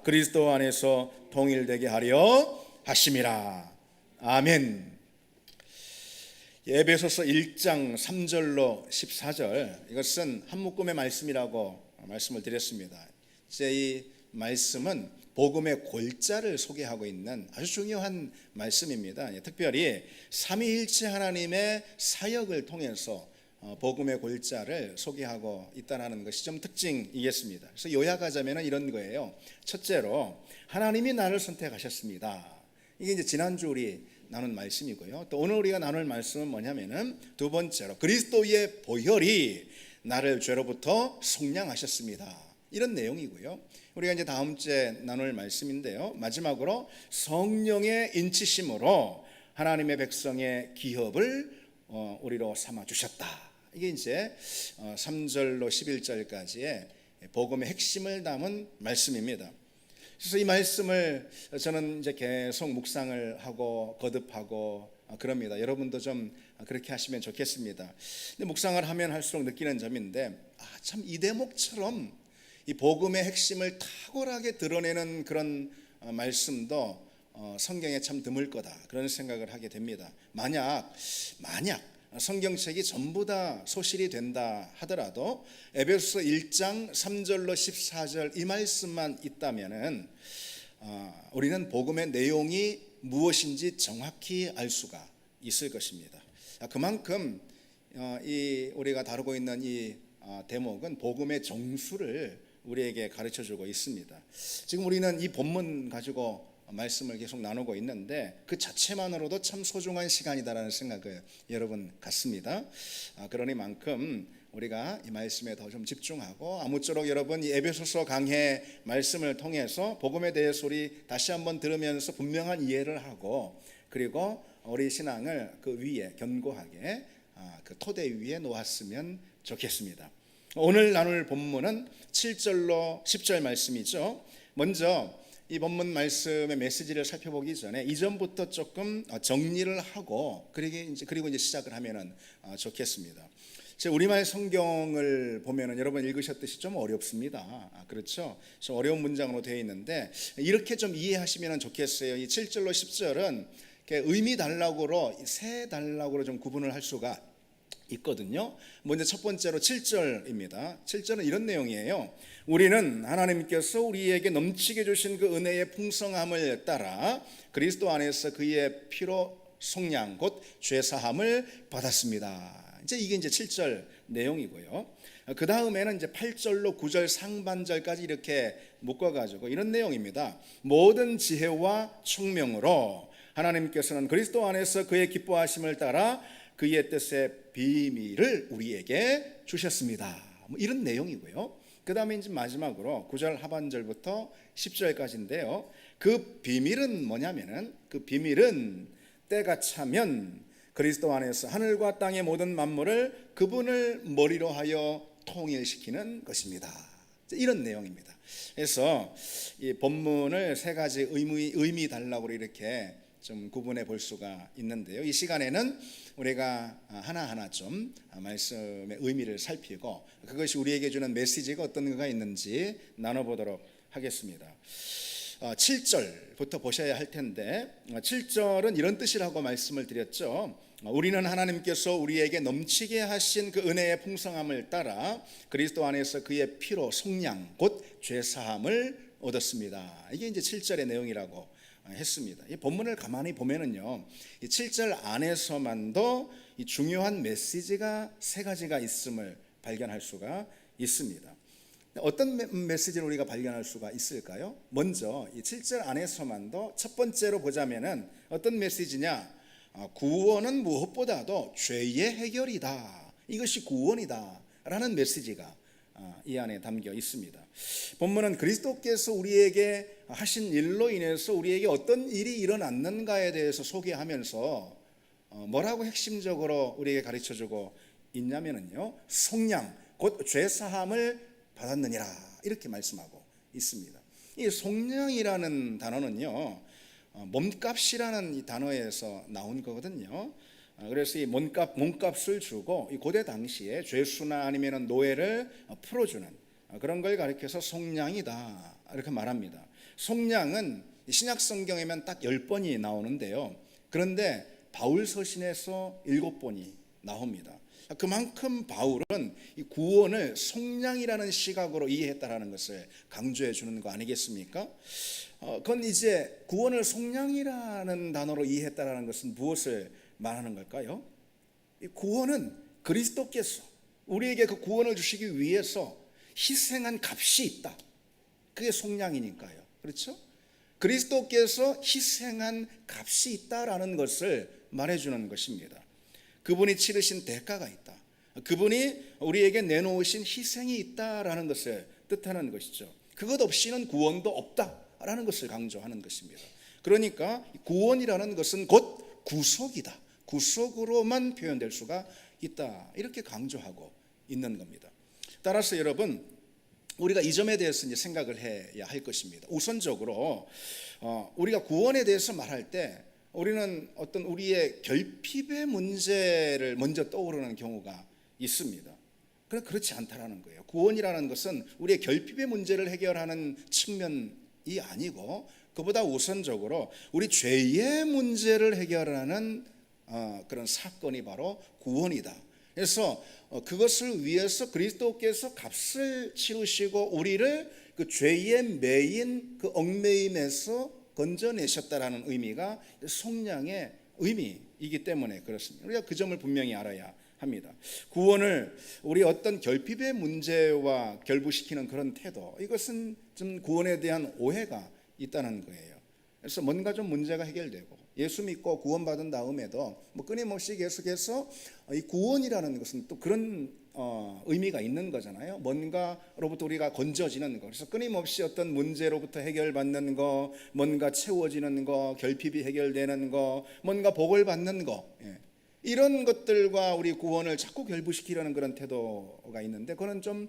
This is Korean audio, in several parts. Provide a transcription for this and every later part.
그리스도 안에서 통일되게 하려 하심이라. 아멘. 에베소서 1장 3절로 14절, 이것은 한 묶음의 말씀이라고 말씀을 드렸습니다. 이제 이 말씀은 복음의 골자를 소개하고 있는 아주 중요한 말씀입니다. 특별히 삼위일체 하나님의 사역을 통해서 복음의 골자를 소개하고 있다는 것이 좀 특징이겠습니다. 그래서 요약하자면 이런 거예요. 첫째로, 하나님이 나를 선택하셨습니다. 이게 이제 지난주 우리 나눈 말씀이고요. 또 오늘 우리가 나눌 말씀은 뭐냐면은 두 번째로, 그리스도의 보혈이 나를 죄로부터 속량하셨습니다. 이런 내용이고요. 우리가 이제 다음 주에 나눌 말씀인데요, 마지막으로 성령의 인치심으로 하나님의 백성의 기업을 우리로 삼아 주셨다. 이게 이제 3절로 11절까지의 복음의 핵심을 담은 말씀입니다. 그래서 이 말씀을 저는 이제 계속 묵상을 하고 거듭하고 그럽니다. 여러분도 좀 그렇게 하시면 좋겠습니다. 근데 묵상을 하면 할수록 느끼는 점인데, 참 이 대목처럼 이 복음의 핵심을 탁월하게 드러내는 그런 말씀도 성경에 참 드물 거다, 그런 생각을 하게 됩니다. 만약 성경책이 전부 다 소실이 된다 하더라도 에베소서 1장 3절로 14절 이 말씀만 있다면은 우리는 복음의 내용이 무엇인지 정확히 알 수가 있을 것입니다. 그만큼 우리가 다루고 있는 이 대목은 복음의 정수를 우리에게 가르쳐주고 있습니다. 지금 우리는 이 본문 가지고 말씀을 계속 나누고 있는데 그 자체만으로도 참 소중한 시간이다라는 생각을 여러분 갖습니다. 그러니만큼 우리가 이 말씀에 더 좀 집중하고, 아무쪼록 여러분 이 에베소서 강해 말씀을 통해서 복음에 대해서 우리 다시 한번 들으면서 분명한 이해를 하고, 그리고 우리 신앙을 그 위에 견고하게 그 토대 위에 놓았으면 좋겠습니다. 오늘 나눌 본문은 7절로 10절 말씀이죠. 먼저 이 본문 말씀의 메시지를 살펴보기 전에 이전부터 조금 정리를 하고 그리고 이제 시작을 하면은 좋겠습니다. 제 우리말 성경을 보면은 여러분 읽으셨듯이 좀 어렵습니다. 그렇죠? 좀 어려운 문장으로 되어 있는데 이렇게 좀 이해하시면 좋겠어요. 이 7절로 10절은 의미 단락으로 세 단락으로 좀 구분을 할 수가 있거든요. 먼저 첫 번째로 7절입니다. 7절은 이런 내용이에요. 우리는 하나님께서 우리에게 넘치게 주신 그 은혜의 풍성함을 따라 그리스도 안에서 그의 피로 속량 곧 죄사함을 받았습니다. 이게 이제 7절 내용이고요. 그 다음에는 이제 8절로 9절 상반절까지 이렇게 묶어가지고 이런 내용입니다. 모든 지혜와 총명으로 하나님께서는 그리스도 안에서 그의 기뻐하심을 따라 그의 뜻의 비밀을 우리에게 주셨습니다. 이런 내용이고요. 그 다음에 이제 마지막으로 9절 하반절부터 10절까지인데요. 그 비밀은 뭐냐면은, 그 비밀은 때가 차면 그리스도 안에서 하늘과 땅의 모든 만물을 그분을 머리로 하여 통일시키는 것입니다. 이런 내용입니다. 그래서 이 본문을 세 가지 의미 단락으로 이렇게 좀 구분해 볼 수가 있는데요. 이 시간에는 우리가 하나하나 좀 말씀의 의미를 살피고 그것이 우리에게 주는 메시지가 어떤 거가 있는지 나눠보도록 하겠습니다. 7절부터 보셔야 할 텐데, 7절은 이런 뜻이라고 말씀을 드렸죠. 우리는 하나님께서 우리에게 넘치게 하신 그 은혜의 풍성함을 따라 그리스도 안에서 그의 피로 속량 곧 죄사함을 얻었습니다. 이게 이제 7절의 내용이라고 했습니다. 이 본문을 가만히 보면은요, 이 7절 안에서만도 이 중요한 메시지가 세 가지가 있음을 발견할 수가 있습니다. 어떤 메시지를 우리가 발견할 수가 있을까요? 먼저 이 7절 안에서만도 첫 번째로 보자면은 어떤 메시지냐? 구원은 무엇보다도 죄의 해결이다. 이것이 구원이다 라는 메시지가 이 안에 담겨 있습니다. 본문은 그리스도께서 우리에게 하신 일로 인해서 우리에게 어떤 일이 일어났는가에 대해서 소개하면서 뭐라고 핵심적으로 우리에게 가르쳐주고 있냐면요, 속량 곧 죄사함을 받았느니라 이렇게 말씀하고 있습니다. 이 속량이라는 단어는요, 몸값이라는 이 단어에서 나온 거거든요. 그래서 이 몸값을 주고 이 고대 당시에 죄수나 아니면 노예를 풀어주는 그런 걸 가리켜서 속량이다 이렇게 말합니다. 속량은 신약 성경에만 딱 10번이 나오는데요. 그런데 바울 서신에서 7번이 나옵니다. 그만큼 바울은 이 구원을 속량이라는 시각으로 이해했다라는 것을 강조해 주는 거 아니겠습니까? 그건 이제 구원을 속량이라는 단어로 이해했다라는 것은 무엇을 말하는 걸까요? 이 구원은 그리스도께서 우리에게 그 구원을 주시기 위해서 희생한 값이 있다. 그게 속량이니까요. 그렇죠? 그리스도께서 희생한 값이 있다라는 것을 말해주는 것입니다. 그분이 치르신 대가가 있다. 그분이 우리에게 내놓으신 희생이 있다라는 것을 뜻하는 것이죠. 그것 없이는 구원도 없다라는 것을 강조하는 것입니다. 그러니까 구원이라는 것은 곧 구속이다. 구속으로만 표현될 수가 있다. 이렇게 강조하고 있는 겁니다. 따라서 여러분, 우리가 이 점에 대해서 이제 생각을 해야 할 것입니다. 우선적으로 우리가 구원에 대해서 말할 때 우리는 어떤 우리의 결핍의 문제를 먼저 떠오르는 경우가 있습니다. 그러나 그렇지 않다라는 거예요. 구원이라는 것은 우리의 결핍의 문제를 해결하는 측면이 아니고 그보다 우선적으로 우리 죄의 문제를 해결하는 그런 사건이 바로 구원이다. 그래서 그것을 위해서 그리스도께서 값을 치르시고 우리를 그 죄의 매인 그 얽매임에서 건져내셨다라는 의미가 속량의 의미이기 때문에 그렇습니다. 우리가 그 점을 분명히 알아야 합니다. 구원을 우리 어떤 결핍의 문제와 결부시키는 그런 태도, 이것은 좀 구원에 대한 오해가 있다는 거예요. 그래서 뭔가 좀 문제가 해결되고 예수 믿고 구원받은 다음에도 끊임없이 계속해서 이 구원이라는 것은 또 그런 의미가 있는 거잖아요. 뭔가로부터 우리가 건져지는 거. 그래서 끊임없이 어떤 문제로부터 해결받는 거, 뭔가 채워지는 거, 결핍이 해결되는 거, 뭔가 복을 받는 거. 이런 것들과 우리 구원을 자꾸 결부시키려는 그런 태도가 있는데 그건 좀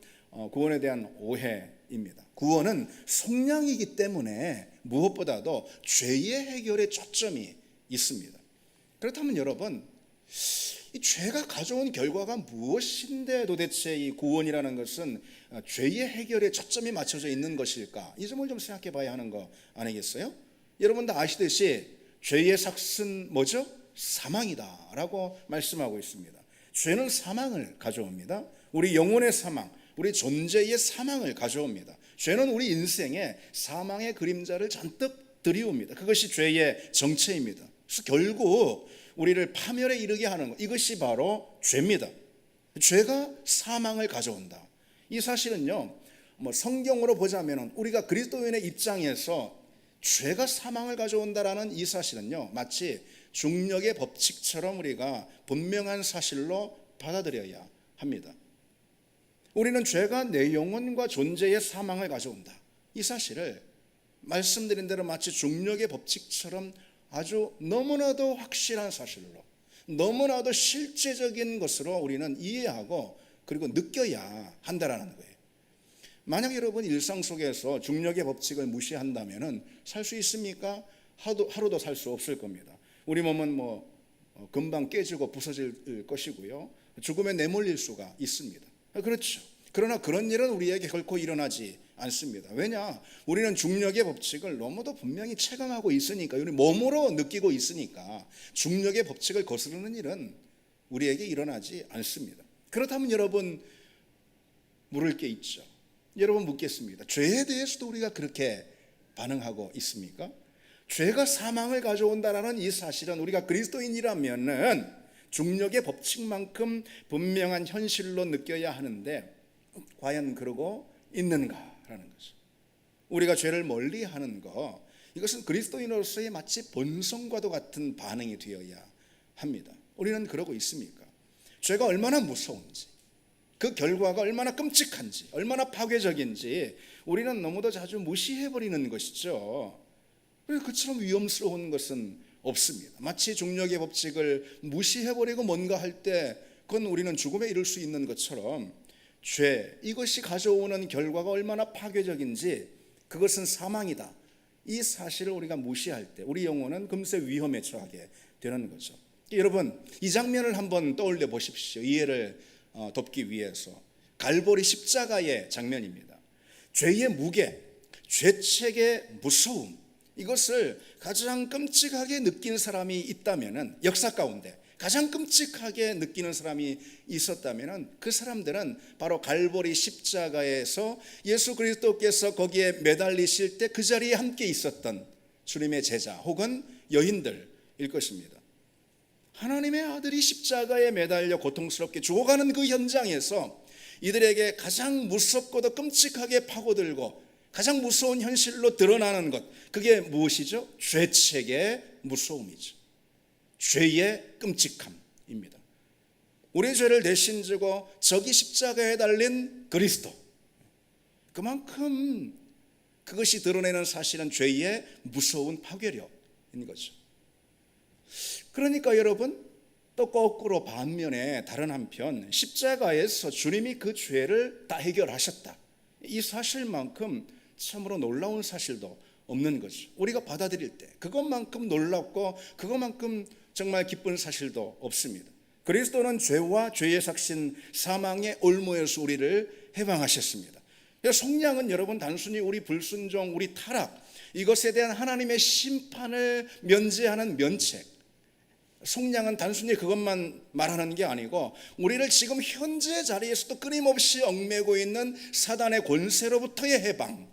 구원에 대한 오해입니다. 구원은 속량이기 때문에 무엇보다도 죄의 해결에 초점이 있습니다. 그렇다면 여러분, 이 죄가 가져온 결과가 무엇인데 도대체 이 구원이라는 것은 죄의 해결에 초점이 맞춰져 있는 것일까? 이 점을 좀 생각해 봐야 하는 거 아니겠어요? 여러분도 아시듯이 죄의 삭은 뭐죠? 사망이다라고 말씀하고 있습니다. 죄는 사망을 가져옵니다. 우리 영혼의 사망, 우리 존재의 사망을 가져옵니다. 죄는 우리 인생에 사망의 그림자를 잔뜩 들이옵니다. 그것이 죄의 정체입니다. 그래서 결국 우리를 파멸에 이르게 하는 것, 이것이 바로 죄입니다. 죄가 사망을 가져온다. 이 사실은요, 성경으로 보자면 우리가 그리스도인의 입장에서 죄가 사망을 가져온다라는 이 사실은요, 마치 중력의 법칙처럼 우리가 분명한 사실로 받아들여야 합니다. 우리는 죄가 내 영혼과 존재의 사망을 가져온다. 이 사실을 말씀드린 대로 마치 중력의 법칙처럼 아주 너무나도 확실한 사실로, 너무나도 실제적인 것으로 우리는 이해하고 그리고 느껴야 한다라는 거예요. 만약 여러분 일상 속에서 중력의 법칙을 무시한다면 살 수 있습니까? 하루도 살 수 없을 겁니다. 우리 몸은 금방 깨지고 부서질 것이고요. 죽음에 내몰릴 수가 있습니다. 그렇죠. 그러나 그런 일은 우리에게 결코 일어나지 않습니다. 왜냐? 우리는 중력의 법칙을 너무도 분명히 체감하고 있으니까, 우리 몸으로 느끼고 있으니까 중력의 법칙을 거스르는 일은 우리에게 일어나지 않습니다. 그렇다면 여러분, 물을 게 있죠. 여러분 묻겠습니다. 죄에 대해서도 우리가 그렇게 반응하고 있습니까? 죄가 사망을 가져온다는 이 사실은 우리가 그리스도인이라면은 중력의 법칙만큼 분명한 현실로 느껴야 하는데 과연 그러고 있는가라는 거죠. 우리가 죄를 멀리하는 거, 이것은 그리스도인으로서의 마치 본성과도 같은 반응이 되어야 합니다. 우리는 그러고 있습니까? 죄가 얼마나 무서운지, 그 결과가 얼마나 끔찍한지, 얼마나 파괴적인지 우리는 너무도 자주 무시해버리는 것이죠. 그래서 그처럼 위험스러운 것은 없습니다. 마치 중력의 법칙을 무시해버리고 뭔가 할 때 그건 우리는 죽음에 이를 수 있는 것처럼 죄, 이것이 가져오는 결과가 얼마나 파괴적인지, 그것은 사망이다, 이 사실을 우리가 무시할 때 우리 영혼은 금세 위험에 처하게 되는 거죠. 여러분, 이 장면을 한번 떠올려 보십시오. 이해를 돕기 위해서. 갈보리 십자가의 장면입니다. 죄의 무게, 죄책의 무서움, 이것을 가장 끔찍하게 느낀 사람이 있다면은, 역사 가운데 가장 끔찍하게 느끼는 사람이 있었다면은 그 사람들은 바로 갈보리 십자가에서 예수 그리스도께서 거기에 매달리실 때 그 자리에 함께 있었던 주님의 제자 혹은 여인들일 것입니다. 하나님의 아들이 십자가에 매달려 고통스럽게 죽어가는 그 현장에서 이들에게 가장 무섭고도 끔찍하게 파고들고 가장 무서운 현실로 드러나는 것, 그게 무엇이죠? 죄책의 무서움이죠. 죄의 끔찍함입니다. 우리의 죄를 대신 지고 저기 십자가에 달린 그리스도, 그만큼 그것이 드러내는 사실은 죄의 무서운 파괴력인 거죠. 그러니까 여러분, 또 거꾸로 반면에 다른 한편 십자가에서 주님이 그 죄를 다 해결하셨다, 이 사실만큼 참으로 놀라운 사실도 없는 거죠. 우리가 받아들일 때 그것만큼 놀랍고 그것만큼 정말 기쁜 사실도 없습니다. 그리스도는 죄와 죄의 삭신 사망의 올무에서 우리를 해방하셨습니다. 속량은 여러분 단순히 우리 불순종, 우리 타락, 이것에 대한 하나님의 심판을 면제하는 면책, 속량은 단순히 그것만 말하는 게 아니고 우리를 지금 현재 자리에서도 끊임없이 얽매고 있는 사단의 권세로부터의 해방,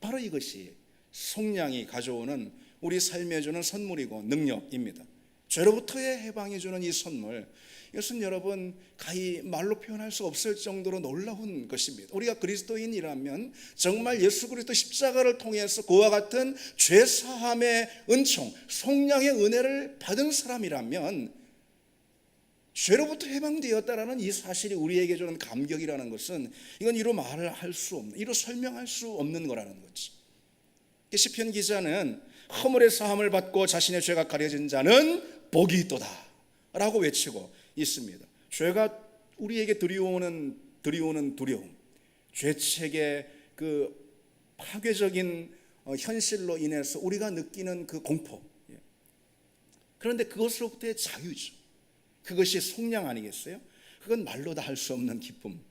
바로 이것이 속량이 가져오는 우리 삶에 주는 선물이고 능력입니다. 죄로부터의 해방해 주는 이 선물, 이것은 여러분 가히 말로 표현할 수 없을 정도로 놀라운 것입니다. 우리가 그리스도인이라면 정말 예수 그리스도 십자가를 통해서 그와 같은 죄 사함의 은총, 속량의 은혜를 받은 사람이라면 죄로부터 해방되었다라는 이 사실이 우리에게 주는 감격이라는 것은 이건 이루 말을 할 수 없는, 이루 설명할 수 없는 거라는 거지. 시편 기자는 허물의 사함을 받고 자신의 죄가 가려진 자는 복이 있도다 라고 외치고 있습니다. 죄가 우리에게 들이오는 두려움, 죄책의 그 파괴적인 현실로 인해서 우리가 느끼는 그 공포, 그런데 그것으로부터의 자유죠. 그것이 속량 아니겠어요? 그건 말로 다 할 수 없는 기쁨입니다.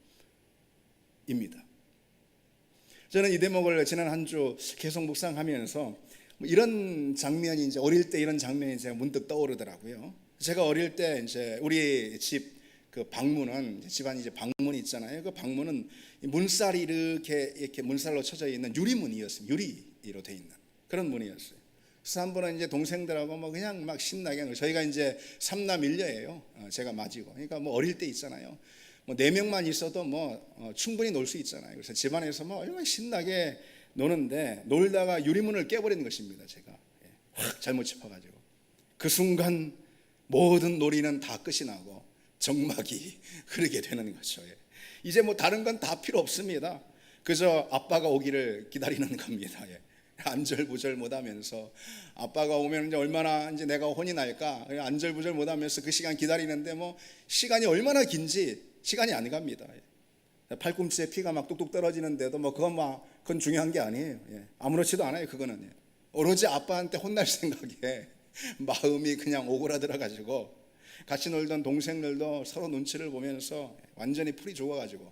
저는 이 대목을 지난 한 주 계속 묵상하면서 이런 장면이 이제 어릴 때 이런 장면이 제가 문득 떠오르더라고요. 제가 어릴 때 이제 우리 집 그 방문은, 집안이 이제 방문이 있잖아요. 그 방문은 문살이 이렇게 문살로 쳐져 있는 유리문이었어요. 유리로 돼 있는 그런 문이었어요. 그래서 한 번은 이제 동생들하고 뭐 그냥 막 신나게, 저희가 이제 삼남 일녀예요. 제가 맞이고. 그러니까 뭐 어릴 때 있잖아요. 뭐 4명만 있어도 뭐 충분히 놀 수 있잖아요. 그래서 집안에서 뭐 얼마나 신나게 노는데 놀다가 유리문을 깨버리는 것입니다. 제가 확 잘못 짚어가지고 그 순간 모든 놀이는 다 끝이 나고 정막이 흐르게 되는 거죠. 이제 뭐 다른 건 다 필요 없습니다. 그저 아빠가 오기를 기다리는 겁니다. 안절부절 못하면서 아빠가 오면 이제 얼마나 이제 내가 혼이 날까, 안절부절 못하면서 그 시간 기다리는데 뭐 시간이 얼마나 긴지 시간이 안 갑니다. 팔꿈치에 피가 막 뚝뚝 떨어지는데도 뭐 그건 중요한 게 아니에요. 아무렇지도 않아요. 그거는 오로지 아빠한테 혼날 생각에 마음이 그냥 오그라들어 가지고 같이 놀던 동생들도 서로 눈치를 보면서 완전히 풀이 죽어가지고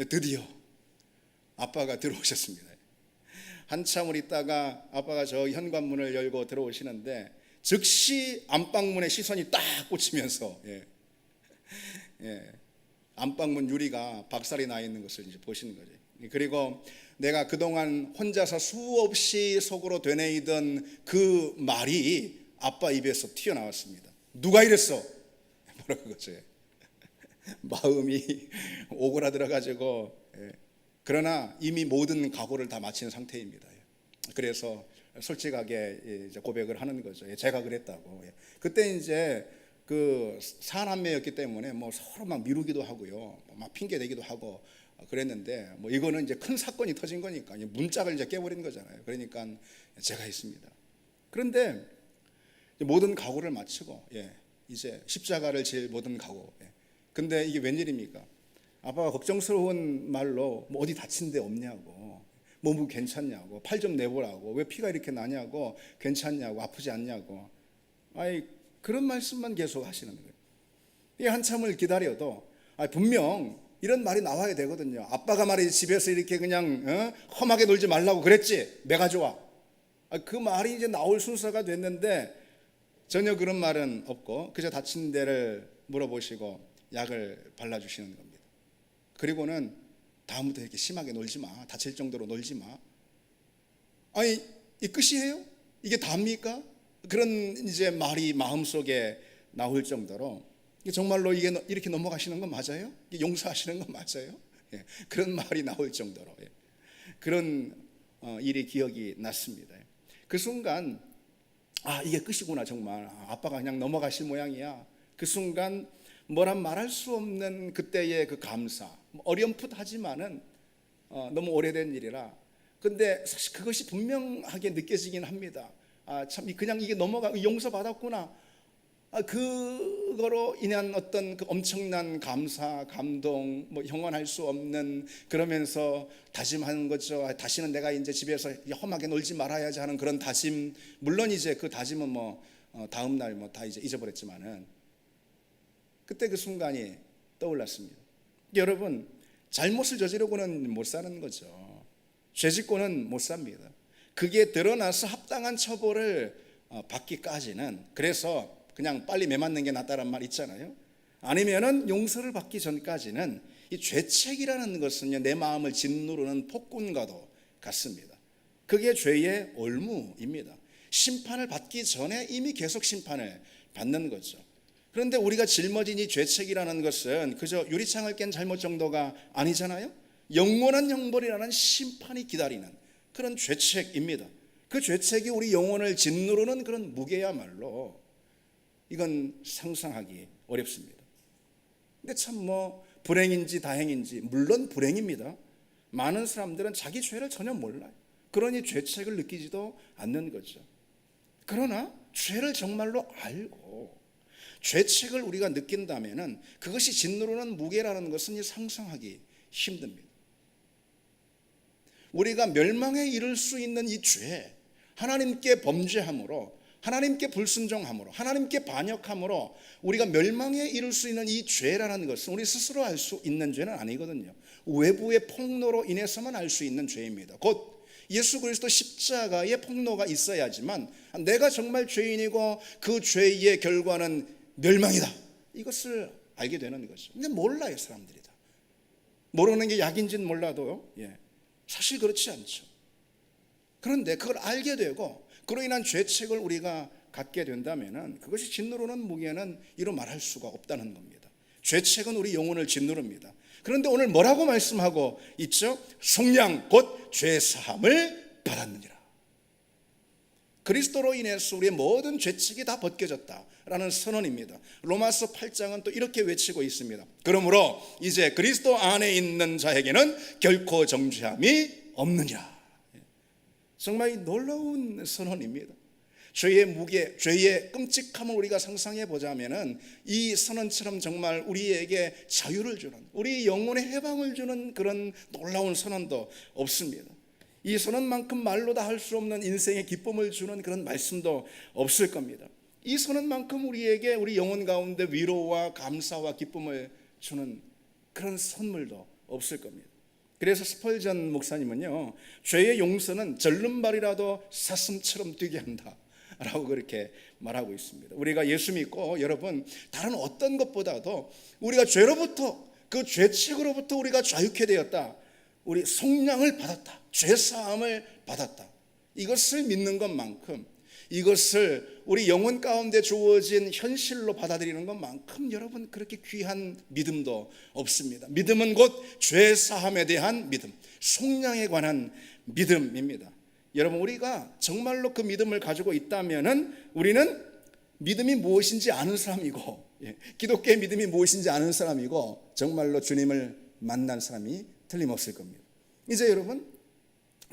드디어 아빠가 들어오셨습니다. 한참을 있다가 아빠가 저 현관문을 열고 들어오시는데 즉시 안방문에 시선이 딱 꽂히면서 안방문 유리가 박살이 나 있는 것을 이제 보시는 거죠. 그리고 내가 그동안 혼자서 수없이 속으로 되뇌이던 그 말이 아빠 입에서 튀어나왔습니다. 누가 이랬어? 뭐라고 그거죠. 마음이 오그라들어 가지고, 그러나 이미 모든 각오를 다 마친 상태입니다. 그래서 솔직하게 이제 고백을 하는 거죠. 제가 그랬다고. 그때 이제 그 사남매였기 때문에 뭐 서로 막 미루기도 하고요, 막 핑계 대기도 하고 그랬는데, 뭐 이거는 이제 큰 사건이 터진 거니까 문짝을 이제 깨버린 거잖아요. 그러니까 제가 했습니다. 그런데 모든 각오를 마치고 이제 십자가를 질 모든 각오. 근데 이게 웬일입니까? 아빠가 걱정스러운 말로 뭐 어디 다친 데 없냐고, 몸은 괜찮냐고, 팔 좀 내보라고, 왜 피가 이렇게 나냐고, 괜찮냐고, 아프지 않냐고, 그런 말씀만 계속 하시는 거예요. 이 한참을 기다려도 분명 이런 말이 나와야 되거든요. 아빠가 말이지 집에서 이렇게 그냥 험하게 놀지 말라고 그랬지. 내가 좋아. 그 말이 이제 나올 순서가 됐는데 전혀 그런 말은 없고 그저 다친 데를 물어보시고 약을 발라주시는 겁니다. 그리고는 다음부터 이렇게 심하게 놀지 마. 다칠 정도로 놀지 마. 아니, 이 끝이에요? 이게 답니까? 그런 이제 말이 마음속에 나올 정도로 정말로 이게 이렇게 넘어가시는 건 맞아요? 용서하시는 건 맞아요? 예, 그런 말이 나올 정도로 그런 일이 기억이 났습니다. 그 순간 이게 끝이구나. 정말 아빠가 그냥 넘어가실 모양이야. 그 순간 뭐란 말할 수 없는 그때의 그 감사, 어렴풋하지만은 너무 오래된 일이라. 근데 사실 그것이 분명하게 느껴지긴 합니다. 참 그냥 이게 용서받았구나. 그거로 인한 어떤 그 엄청난 감사, 감동, 형언할 수 없는, 그러면서 다짐하는 거죠. 다시는 내가 이제 집에서 험하게 놀지 말아야지 하는 그런 다짐. 물론 이제 그 다짐은 다음 날 다 이제 잊어버렸지만은 그때 그 순간이 떠올랐습니다. 여러분, 잘못을 저지르고는 못 사는 거죠. 죄 짓고는 못 삽니다. 그게 드러나서 합당한 처벌을 받기까지는, 그래서 그냥 빨리 매맞는 게 낫다란 말 있잖아요. 아니면은 용서를 받기 전까지는 이 죄책이라는 것은요, 내 마음을 짓누르는 폭군과도 같습니다. 그게 죄의 올무입니다. 심판을 받기 전에 이미 계속 심판을 받는 거죠. 그런데 우리가 짊어진 이 죄책이라는 것은 그저 유리창을 깬 잘못 정도가 아니잖아요. 영원한 형벌이라는 심판이 기다리는 그런 죄책입니다. 그 죄책이 우리 영혼을 짓누르는 그런 무게야말로 이건 상상하기 어렵습니다. 근데 참 불행인지 다행인지, 물론 불행입니다. 많은 사람들은 자기 죄를 전혀 몰라요. 그러니 죄책을 느끼지도 않는 거죠. 그러나 죄를 정말로 알고 죄책을 우리가 느낀다면은 그것이 짓누르는 무게라는 것은 상상하기 힘듭니다. 우리가 멸망에 이를 수 있는 이 죄, 하나님께 범죄함으로, 하나님께 불순종함으로, 하나님께 반역함으로 우리가 멸망에 이를 수 있는 이 죄라는 것은 우리 스스로 알 수 있는 죄는 아니거든요. 외부의 폭로로 인해서만 알 수 있는 죄입니다. 곧 예수 그리스도 십자가의 폭로가 있어야지만 내가 정말 죄인이고 그 죄의 결과는 멸망이다, 이것을 알게 되는 거죠. 근데 몰라요, 사람들이 다. 모르는 게 약인지는 몰라도 사실 그렇지 않죠. 그런데 그걸 알게 되고 그로 인한 죄책을 우리가 갖게 된다면 그것이 짓누르는 무게는 이루 말할 수가 없다는 겁니다. 죄책은 우리 영혼을 짓누릅니다. 그런데 오늘 뭐라고 말씀하고 있죠? 속량 곧 죄사함을 받았느니라. 그리스도로 인해서 우리의 모든 죄책이 다 벗겨졌다라는 선언입니다. 로마서 8장은 또 이렇게 외치고 있습니다. 그러므로 이제 그리스도 안에 있는 자에게는 결코 정죄함이 없느니라. 정말 놀라운 선언입니다. 죄의 무게, 죄의 끔찍함을 우리가 상상해 보자면은 이 선언처럼 정말 우리에게 자유를 주는, 우리 영혼에 해방을 주는 그런 놀라운 선언도 없습니다. 이 선언만큼 말로 다 할 수 없는 인생의 기쁨을 주는 그런 말씀도 없을 겁니다. 이 선언만큼 우리에게 우리 영혼 가운데 위로와 감사와 기쁨을 주는 그런 선물도 없을 겁니다. 그래서 스펄전 목사님은요, 죄의 용서는 절름발이라도 사슴처럼 뛰게 한다 라고 그렇게 말하고 있습니다. 우리가 예수 믿고 여러분, 다른 어떤 것보다도 우리가 죄로부터, 그 죄책으로부터 우리가 자유케 되었다, 우리 속량을 받았다, 죄사함을 받았다, 이것을 믿는 것만큼, 이것을 우리 영혼 가운데 주어진 현실로 받아들이는 것만큼 여러분 그렇게 귀한 믿음도 없습니다. 믿음은 곧 죄사함에 대한 믿음, 속량에 관한 믿음입니다. 여러분, 우리가 정말로 그 믿음을 가지고 있다면은 우리는 믿음이 무엇인지 아는 사람이고, 기독교의 믿음이 무엇인지 아는 사람이고, 정말로 주님을 만난 사람이 틀림없을 겁니다. 이제 여러분,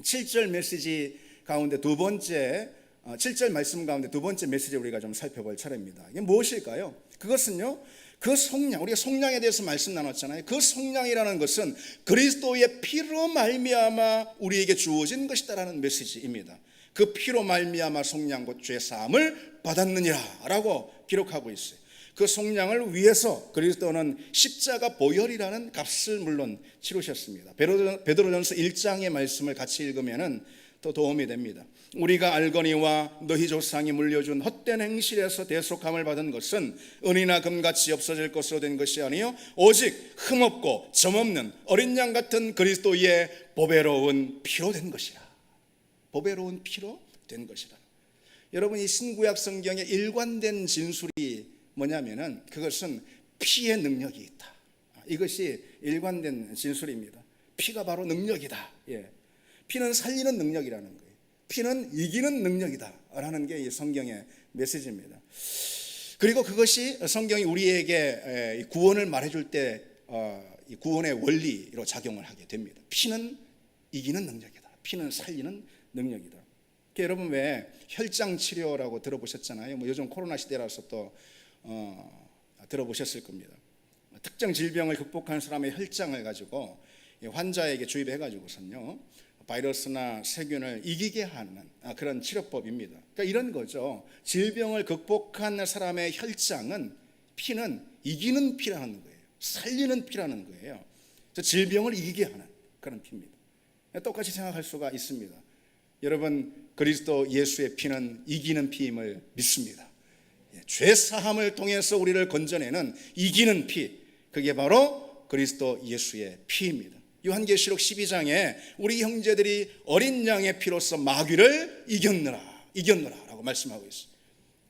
7절 메시지 가운데 7절 말씀 가운데 두 번째 메시지 우리가 좀 살펴볼 차례입니다. 이게 무엇일까요? 그것은요, 그 속량, 우리가 속량에 대해서 말씀 나눴잖아요. 그 속량이라는 것은 그리스도의 피로 말미암아 우리에게 주어진 것이다라는 메시지입니다. 그 피로 말미암아 속량 곧 죄사함을 받았느니라 라고 기록하고 있어요. 그 속량을 위해서 그리스도는 십자가 보혈이라는 값을 물론 치르셨습니다. 베드로전서 1장의 말씀을 같이 읽으면은 또 도움이 됩니다. 우리가 알거니와 너희 조상이 물려준 헛된 행실에서 대속함을 받은 것은 은이나 금같이 없어질 것으로 된 것이 아니요 오직 흠없고 점없는 어린 양 같은 그리스도의 보배로운 피로 된 것이라. 보배로운 피로 된 것이라. 여러분, 이 신구약 성경의 일관된 진술이 뭐냐면은 그것은 피의 능력이 있다. 이것이 일관된 진술입니다. 피가 바로 능력이다. 피는 살리는 능력이라는 거예요. 피는 이기는 능력이다라는 게 이 성경의 메시지입니다. 그리고 그것이 성경이 우리에게 구원을 말해줄 때 구원의 원리로 작용을 하게 됩니다. 피는 이기는 능력이다. 피는 살리는 능력이다. 여러분, 왜 혈장 치료라고 들어보셨잖아요. 요즘 코로나 시대라서 또 들어보셨을 겁니다. 특정 질병을 극복한 사람의 혈장을 가지고 환자에게 주입해가지고선요 바이러스나 세균을 이기게 하는 그런 치료법입니다. 그러니까 이런 거죠. 질병을 극복한 사람의 혈장은, 피는 이기는 피라는 거예요. 살리는 피라는 거예요. 질병을 이기게 하는 그런 피입니다. 똑같이 생각할 수가 있습니다. 여러분, 그리스도 예수의 피는 이기는 피임을 믿습니다. 죄 사함을 통해서 우리를 건져내는 이기는 피, 그게 바로 그리스도 예수의 피입니다. 요한계시록 12장에 우리 형제들이 어린 양의 피로써 마귀를 이겼노라라고 말씀하고 있어요.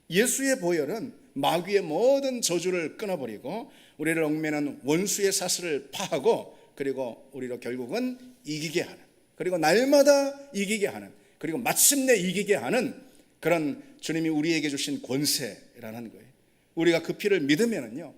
예수의 보혈은 마귀의 모든 저주를 끊어버리고 우리를 얽매는 원수의 사슬을 파하고, 그리고 우리로 결국은 이기게 하는, 그리고 날마다 이기게 하는, 그리고 마침내 이기게 하는 그런 주님이 우리에게 주신 권세라는 거예요. 우리가 그 피를 믿으면은요,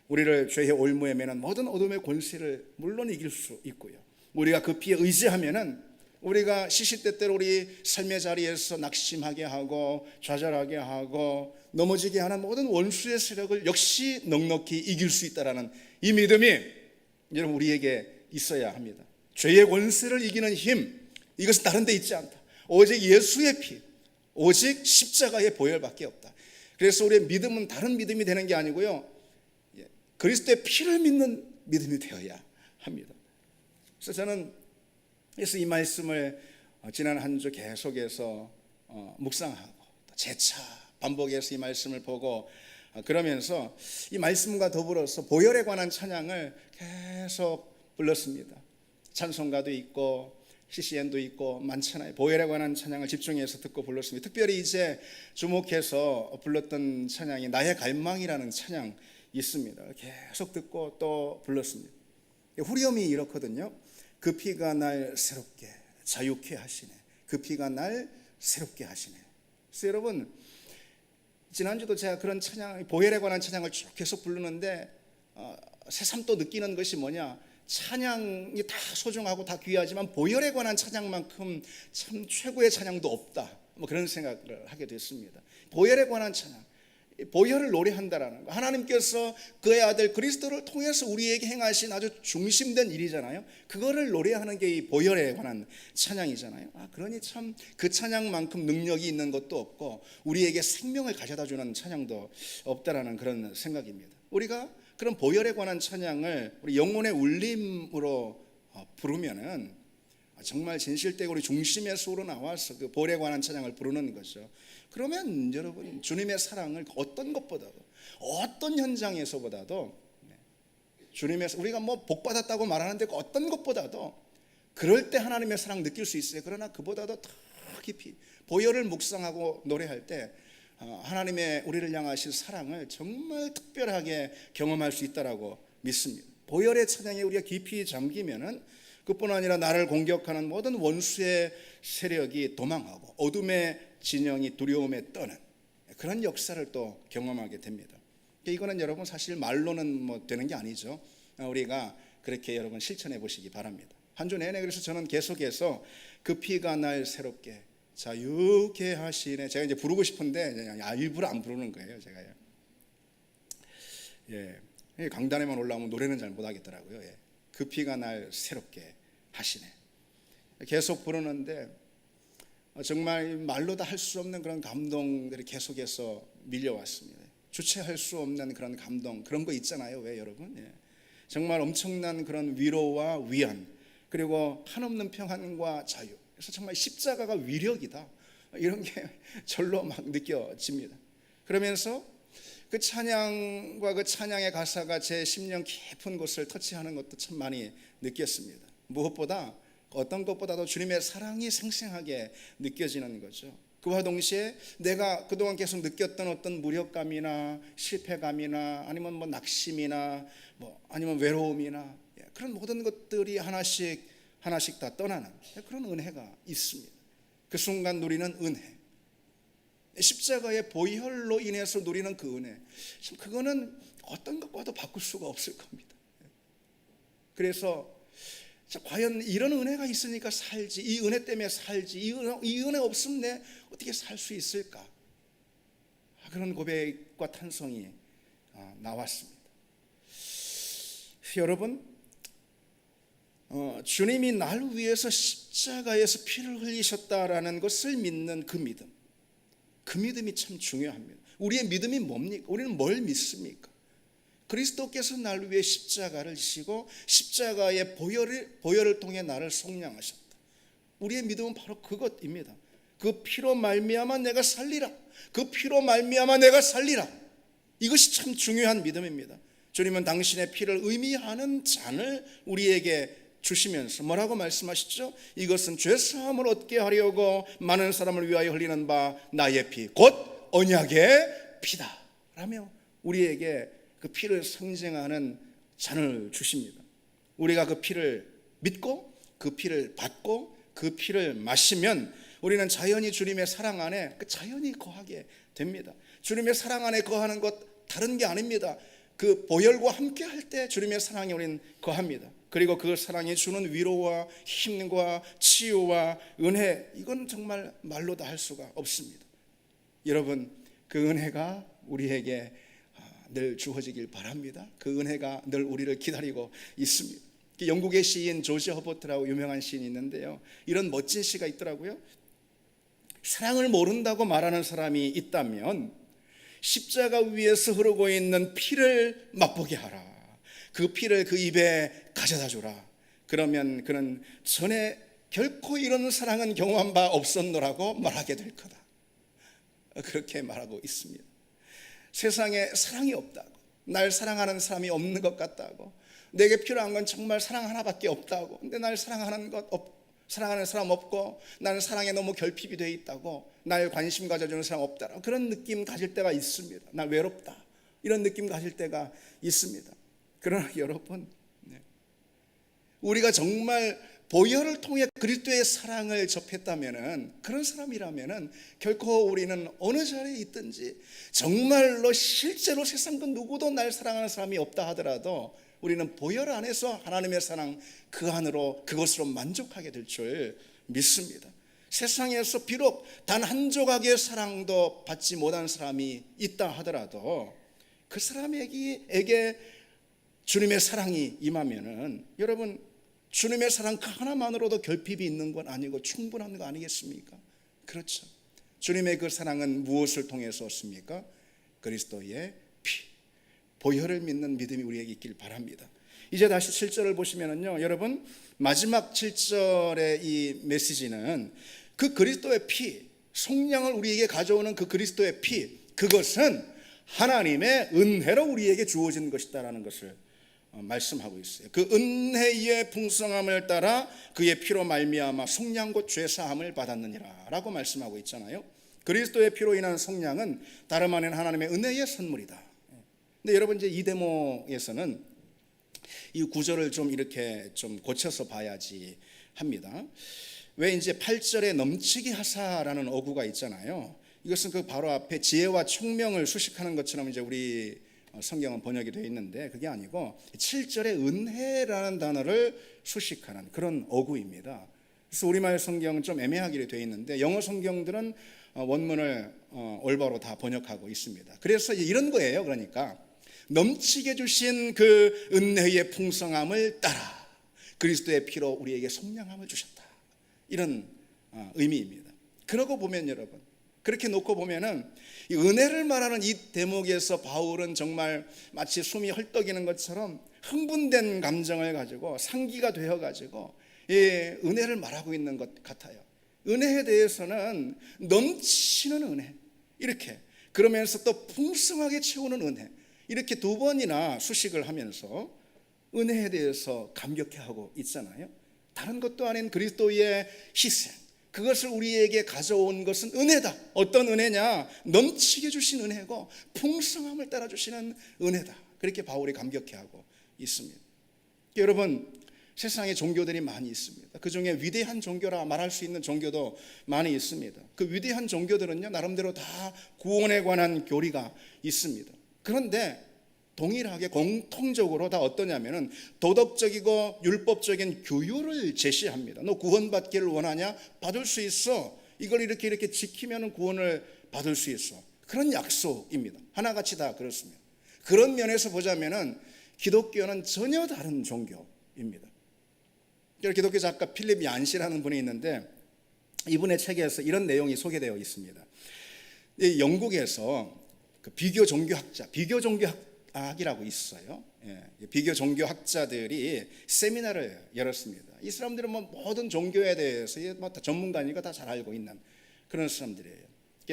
우리를 죄의 올무에 매는 모든 어둠의 권세를 물론 이길 수 있고요. 우리가 그 피에 의지하면은 우리가 시시때때로 우리 삶의 자리에서 낙심하게 하고 좌절하게 하고 넘어지게 하는 모든 원수의 세력을 역시 넉넉히 이길 수 있다라는 이 믿음이 여러분 우리에게 있어야 합니다. 죄의 권세를 이기는 힘, 이것은 다른 데 있지 않다. 오직 예수의 피, 오직 십자가의 보혈밖에 없다. 그래서 우리의 믿음은 다른 믿음이 되는 게 아니고요, 그리스도의 피를 믿는 믿음이 되어야 합니다. 그래서 저는 이 말씀을 지난 한 주 계속해서 묵상하고 재차 반복해서 이 말씀을 보고 그러면서 이 말씀과 더불어서 보혈에 관한 찬양을 계속 불렀습니다. 찬송가도 있고 CCN도 있고 많잖아요. 보혈에 관한 찬양을 집중해서 듣고 불렀습니다. 특별히 이제 주목해서 불렀던 찬양이 나의 갈망이라는 찬양 있습니다. 계속 듣고 또 불렀습니다. 후렴이 이렇거든요. 그 피가 날 새롭게 자유케 하시네. 그 피가 날 새롭게 하시네. 그래서 여러분, 지난주도 제가 그런 찬양, 보혈에 관한 찬양을 쭉 계속 부르는데 새삼 또 느끼는 것이 뭐냐, 찬양이 다 소중하고 다 귀하지만 보혈에 관한 찬양만큼 참 최고의 찬양도 없다, 그런 생각을 하게 됐습니다. 보혈에 관한 찬양, 보혈을 노래한다라는 거, 하나님께서 그의 아들 그리스도를 통해서 우리에게 행하신 아주 중심된 일이잖아요. 그거를 노래하는 게 이 보혈에 관한 찬양이잖아요. 그러니 참 그 찬양만큼 능력이 있는 것도 없고 우리에게 생명을 가져다주는 찬양도 없다라는 그런 생각입니다. 우리가 그런 보혈에 관한 찬양을 우리 영혼의 울림으로 부르면은 정말 진실되고 우리 중심에서 우러나와서 그 보혈에 관한 찬양을 부르는 거죠. 그러면 여러분, 주님의 사랑을 어떤 것보다도, 어떤 현장에서보다도, 주님의, 우리가 뭐 복받았다고 말하는데 어떤 것보다도 그럴 때 하나님의 사랑 느낄 수 있어요. 그러나 그보다도 더 깊이 보혈을 묵상하고 노래할 때 하나님의 우리를 향하신 사랑을 정말 특별하게 경험할 수 있다라고 믿습니다. 보혈의 찬양에 우리가 깊이 잠기면은 그뿐 아니라 나를 공격하는 모든 원수의 세력이 도망하고 어둠의 진영이 두려움에 떠는 그런 역사를 또 경험하게 됩니다. 이거는 여러분 사실 말로는 되는 게 아니죠. 우리가 그렇게 여러분 실천해 보시기 바랍니다. 한 주 내내 그래서 저는 계속해서 그 피가 날 새롭게 자유케 하시네. 제가 이제 부르고 싶은데 일부러 안 부르는 거예요, 제가요. 강단에만 올라오면 노래는 잘 못하겠더라고요. 그 피가 날 새롭게 하시네. 계속 부르는데 정말 말로 다 할 수 없는 그런 감동들이 계속해서 밀려왔습니다. 주체할 수 없는 그런 감동, 그런 거 있잖아요. 왜 여러분? 예. 정말 엄청난 그런 위로와 위안, 그리고 한없는 평안과 자유. 그래서 정말 십자가가 위력이다, 이런 게 절로 막 느껴집니다. 그러면서 그 찬양과 그 찬양의 가사가 제 심령 깊은 곳을 터치하는 것도 참 많이 느꼈습니다. 무엇보다, 어떤 것보다도 주님의 사랑이 생생하게 느껴지는 거죠. 그와 동시에 내가 그동안 계속 느꼈던 어떤 무력감이나 실패감이나 아니면 뭐 낙심이나 아니면 외로움이나 그런 모든 것들이 하나씩 다 떠나는 그런 은혜가 있습니다. 그 순간 누리는 은혜, 십자가의 보혈로 인해서 누리는 그 은혜, 참 그거는 어떤 것과도 바꿀 수가 없을 겁니다. 그래서 과연 이런 은혜가 있으니까 살지, 이 은혜 때문에 살지, 이 은혜 없으면 내 어떻게 살 수 있을까, 그런 고백과 탄성이 나왔습니다. 여러분, 주님이 날 위해서 십자가에서 피를 흘리셨다라는 것을 믿는 그 믿음이 참 중요합니다. 우리의 믿음이 뭡니까? 우리는 뭘 믿습니까? 그리스도께서 날 위해 십자가를 지시고 십자가의 보혈을 통해 나를 속량하셨다. 우리의 믿음은 바로 그것입니다. 그 피로 말미암아 내가 살리라. 그 피로 말미암아 내가 살리라. 이것이 참 중요한 믿음입니다. 주님은 당신의 피를 의미하는 잔을 우리에게 주시면서 뭐라고 말씀하시죠? 이것은 죄사함을 얻게 하려고 많은 사람을 위하여 흘리는 바 나의 피, 곧 언약의 피다 라며 우리에게 그 피를 상징하는 잔을 주십니다. 우리가 그 피를 믿고 그 피를 받고 그 피를 마시면 우리는 자연히 주님의 사랑 안에 자연히 거하게 됩니다. 주님의 사랑 안에 거하는 것 다른 게 아닙니다. 그 보혈과 함께 할 때 주님의 사랑에 우리는 거합니다. 그리고 그 사랑이 주는 위로와 힘과 치유와 은혜, 이건 정말 말로 다 할 수가 없습니다. 여러분, 그 은혜가 우리에게 늘 주어지길 바랍니다. 그 은혜가 늘 우리를 기다리고 있습니다. 영국의 시인 조지 허버트라고 유명한 시인이 있는데요, 이런 멋진 시가 있더라고요. 사랑을 모른다고 말하는 사람이 있다면 십자가 위에서 흐르고 있는 피를 맛보게 하라. 그 피를 그 입에 가져다 주라. 그러면 그는 전에 결코 이런 사랑은 경험한 바 없었노라고 말하게 될 거다. 그렇게 말하고 있습니다. 세상에 사랑이 없다고, 날 사랑하는 사람이 없는 것 같다고, 내게 필요한 건 정말 사랑 하나밖에 없다고, 근데 날 사랑하는 사람 없고 나는 사랑에 너무 결핍이 되어 있다고, 날 관심 가져주는 사람 없다라고 그런 느낌 가질 때가 있습니다. 나 외롭다, 이런 느낌 가질 때가 있습니다. 그러나 여러분, 우리가 정말 보혈을 통해 그리스도의 사랑을 접했다면은, 그런 사람이라면은 결코 우리는 어느 자리에 있든지 정말로 실제로 세상 그 누구도 날 사랑하는 사람이 없다 하더라도 우리는 보혈 안에서 하나님의 사랑 그 안으로 그것으로 만족하게 될 줄 믿습니다. 세상에서 비록 단 한 조각의 사랑도 받지 못한 사람이 있다 하더라도 그 사람에게 주님의 사랑이 임하면은, 여러분, 주님의 사랑 그 하나만으로도 결핍이 있는 건 아니고 충분한 거 아니겠습니까? 그렇죠. 주님의 그 사랑은 무엇을 통해서 왔습니까? 그리스도의 피, 보혈을 믿는 믿음이 우리에게 있길 바랍니다. 이제 다시 7절을 보시면은요, 여러분, 마지막 7절의 이 메시지는 그 그리스도의 피, 속량을 우리에게 가져오는 그 그리스도의 피, 그것은 하나님의 은혜로 우리에게 주어진 것이다라는 것을 말씀하고 있어요. 그 은혜의 풍성함을 따라 그의 피로 말미암아 속량 곧 죄사함을 받았느니라 라고 말씀하고 있잖아요. 그리스도의 피로 인한 속량은 다름 아닌 하나님의 은혜의 선물이다. 근데 여러분, 이제 이 대목에서는 이 구절을 좀 이렇게 좀 고쳐서 봐야지 합니다. 왜 이제 8절에 넘치게 하사라는 어구가 있잖아요. 이것은 그 바로 앞에 지혜와 총명을 수식하는 것처럼 이제 우리 성경은 번역이 되어 있는데, 그게 아니고 7절에 은혜라는 단어를 수식하는 그런 어구입니다. 그래서 우리말 성경은 좀 애매하게 되어 있는데 영어 성경들은 원문을 올바로 다 번역하고 있습니다. 그래서 이런 거예요. 그러니까 넘치게 주신 그 은혜의 풍성함을 따라 그리스도의 피로 우리에게 속량함을 주셨다, 이런 의미입니다. 그러고 보면 여러분, 그렇게 놓고 보면은 이 은혜를 말하는 이 대목에서 바울은 정말 마치 숨이 헐떡이는 것처럼 흥분된 감정을 가지고 상기가 되어 가지고 이 은혜를 말하고 있는 것 같아요. 은혜에 대해서는 넘치는 은혜, 이렇게 그러면서 또 풍성하게 채우는 은혜, 이렇게 두 번이나 수식을 하면서 은혜에 대해서 감격해하고 있잖아요. 다른 것도 아닌 그리스도의 희생, 그것을 우리에게 가져온 것은 은혜다. 어떤 은혜냐? 넘치게 주신 은혜고 풍성함을 따라 주시는 은혜다. 그렇게 바울이 감격해하고 있습니다. 여러분, 세상에 종교들이 많이 있습니다. 그 중에 위대한 종교라 말할 수 있는 종교도 많이 있습니다. 그 위대한 종교들은요, 나름대로 다 구원에 관한 교리가 있습니다. 그런데 동일하게 공통적으로 다 어떠냐면은 도덕적이고 율법적인 규율을 제시합니다. 너 구원받기를 원하냐? 받을 수 있어. 이걸 이렇게 지키면 구원을 받을 수 있어. 그런 약속입니다. 하나같이 다 그렇습니다. 그런 면에서 보자면은 기독교는 전혀 다른 종교입니다. 기독교 작가 필립 얀시라는 분이 있는데 이분의 책에서 이런 내용이 소개되어 있습니다. 영국에서 그 비교 종교학이라고 있어요. 비교 종교학자들이 세미나를 열었습니다. 이 사람들은 모든 종교에 대해서 다 전문가니까 다 잘 알고 있는 그런 사람들이에요.